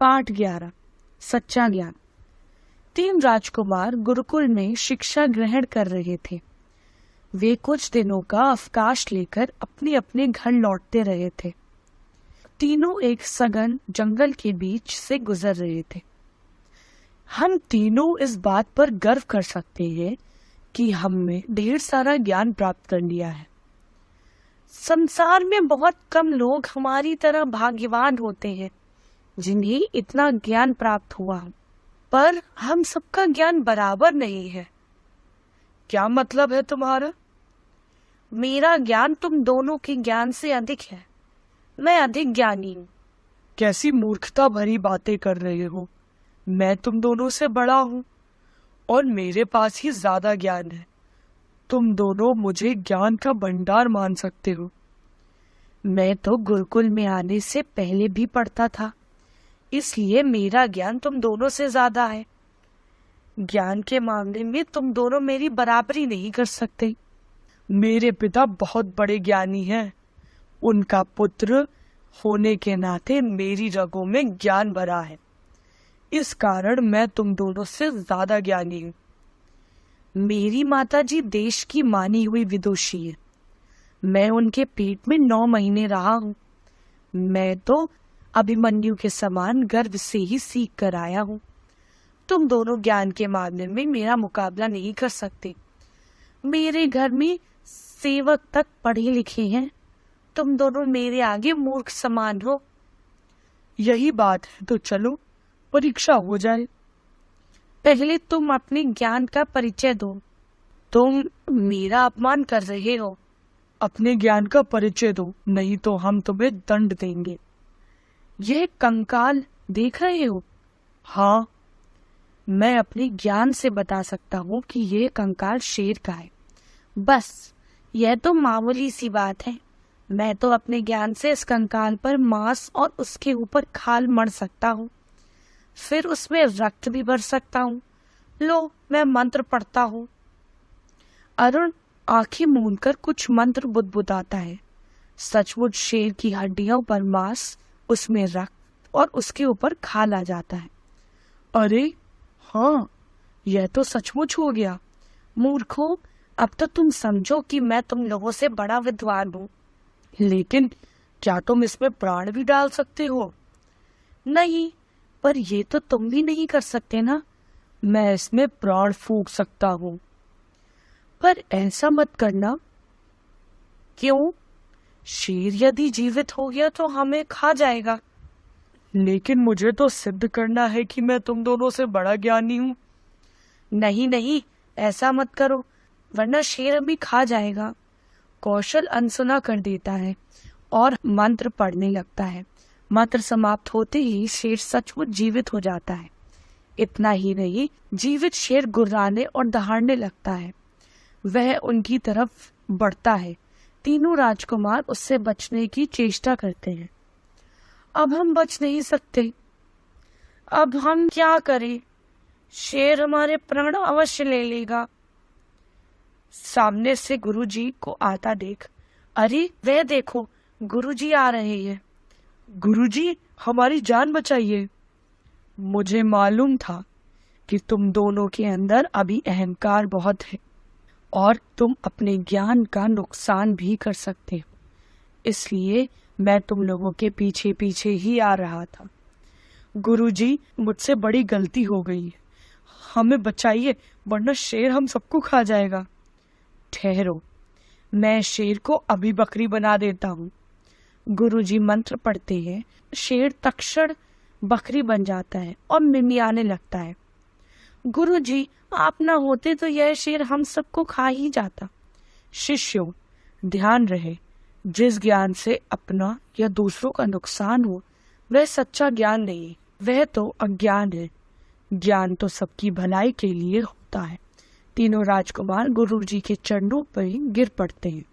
पाठ 11 सच्चा ज्ञान। 3 राजकुमार गुरुकुल में शिक्षा ग्रहण कर रहे थे। वे कुछ दिनों का अवकाश लेकर अपने अपने घर लौटते रहे थे। तीनों एक सघन जंगल के बीच से गुजर रहे थे। हम तीनों इस बात पर गर्व कर सकते हैं कि हमने ढेर सारा ज्ञान प्राप्त कर लिया है। संसार में बहुत कम लोग हमारी तरह भाग्यवान होते हैं जिन्हें इतना ज्ञान प्राप्त हुआ, पर हम सबका ज्ञान बराबर नहीं है। क्या मतलब है तुम्हारा? मेरा ज्ञान तुम दोनों के ज्ञान से अधिक है। मैं अधिक ज्ञानी हूँ। कैसी मूर्खता भरी बातें कर रहे हो। मैं तुम दोनों से बड़ा हूँ और मेरे पास ही ज्यादा ज्ञान है। तुम दोनों मुझे ज्ञान का भंडार मान सकते हो। मैं तो गुरुकुल में आने से पहले भी पढ़ता था, इसलिए मेरा ज्ञान तुम दोनों से ज्यादा है। ज्ञान के मामले में तुम दोनों मेरी बराबरी नहीं कर सकते। मेरे पिता बहुत बड़े ज्ञानी हैं। उनका पुत्र होने के नाते मेरी रगों में ज्ञान भरा है। इस कारण मैं तुम दोनों से ज्यादा ज्ञानी हूँ। मेरी माताजी देश की मानी हुई विदुषी है। मैं उनके पेट में 9 महीने रहा हूँ। मैं तो अभिमन्यु के समान गर्भ से ही सीख कर आया हूँ। तुम दोनों ज्ञान के मामले में मेरा मुकाबला नहीं कर सकते। मेरे घर में सेवक तक पढ़े लिखे हैं। तुम दोनों मेरे आगे मूर्ख समान हो। यही बात है तो चलो परीक्षा हो जाए। पहले तुम अपने ज्ञान का परिचय दो। तुम मेरा अपमान कर रहे हो। अपने ज्ञान का परिचय दो, नहीं तो हम तुम्हें दंड देंगे। यह कंकाल देख रहे हो? हाँ, मैं अपने ज्ञान से बता सकता हूँ कि यह कंकाल शेर का है। बस यह तो मामूली सी बात है। मैं तो अपने ज्ञान से इस कंकाल पर मांस और उसके ऊपर खाल मढ़ सकता हूँ, फिर उसमें रक्त भी भर सकता हूँ। लो, मैं मंत्र पढ़ता हूँ। अरुण आंखें मूंदकर कुछ मंत्र बुदबुदाता है। सचमुच शेर की हड्डियों पर मांस, उसमें रक्त और उसके ऊपर खाल आ जाता है। अरे हाँ, यह तो सचमुच हो गया। मूर्खों, अब तो तुम समझो कि मैं तुम लोगों से बड़ा विद्वान हूँ। लेकिन क्या तुम इसमें प्राण भी डाल सकते हो? नहीं, पर ये तो तुम भी नहीं कर सकते ना। मैं इसमें प्राण फूंक सकता हूँ। पर ऐसा मत करना। क्यों? शेर यदि जीवित हो गया तो हमें खा जाएगा। लेकिन मुझे तो सिद्ध करना है कि मैं तुम दोनों से बड़ा ज्ञानी हूँ। नहीं नहीं, ऐसा मत करो, वरना शेर अभी खा जाएगा। कौशल अनसुना कर देता है और मंत्र पढ़ने लगता है। मंत्र समाप्त होते ही शेर सचमुच जीवित हो जाता है। इतना ही नहीं, जीवित शेर गुर्राने और दहाड़ने लगता है। वह उनकी तरफ बढ़ता है। तीनों राजकुमार उससे बचने की चेष्टा करते हैं। अब हम बच नहीं सकते। अब हम क्या करें? शेर हमारे प्राण अवश्य ले लेगा। सामने से गुरुजी को आता देख, अरे वह देखो, गुरुजी आ रहे हैं। गुरुजी, हमारी जान बचाइए। मुझे मालूम था कि तुम दोनों के अंदर अभी अहंकार बहुत है और तुम अपने ज्ञान का नुकसान भी कर सकते हो, इसलिए मैं तुम लोगों के पीछे पीछे ही आ रहा था। गुरुजी, मुझसे बड़ी गलती हो गई है। हमें बचाइए, वरना शेर हम सबको खा जाएगा। ठहरो, मैं शेर को अभी बकरी बना देता हूँ। गुरुजी मंत्र पढ़ते हैं। शेर तत्क्षण बकरी बन जाता है और मिमियाने लगता है। गुरुजी, आप ना होते तो यह शेर हम सबको खा ही जाता। शिष्यों, ध्यान रहे, जिस ज्ञान से अपना या दूसरों का नुकसान हो वह सच्चा ज्ञान नहीं, वह तो अज्ञान है। ज्ञान तो सबकी भलाई के लिए होता है। तीनों राजकुमार गुरुजी के चरणों पर गिर पड़ते हैं।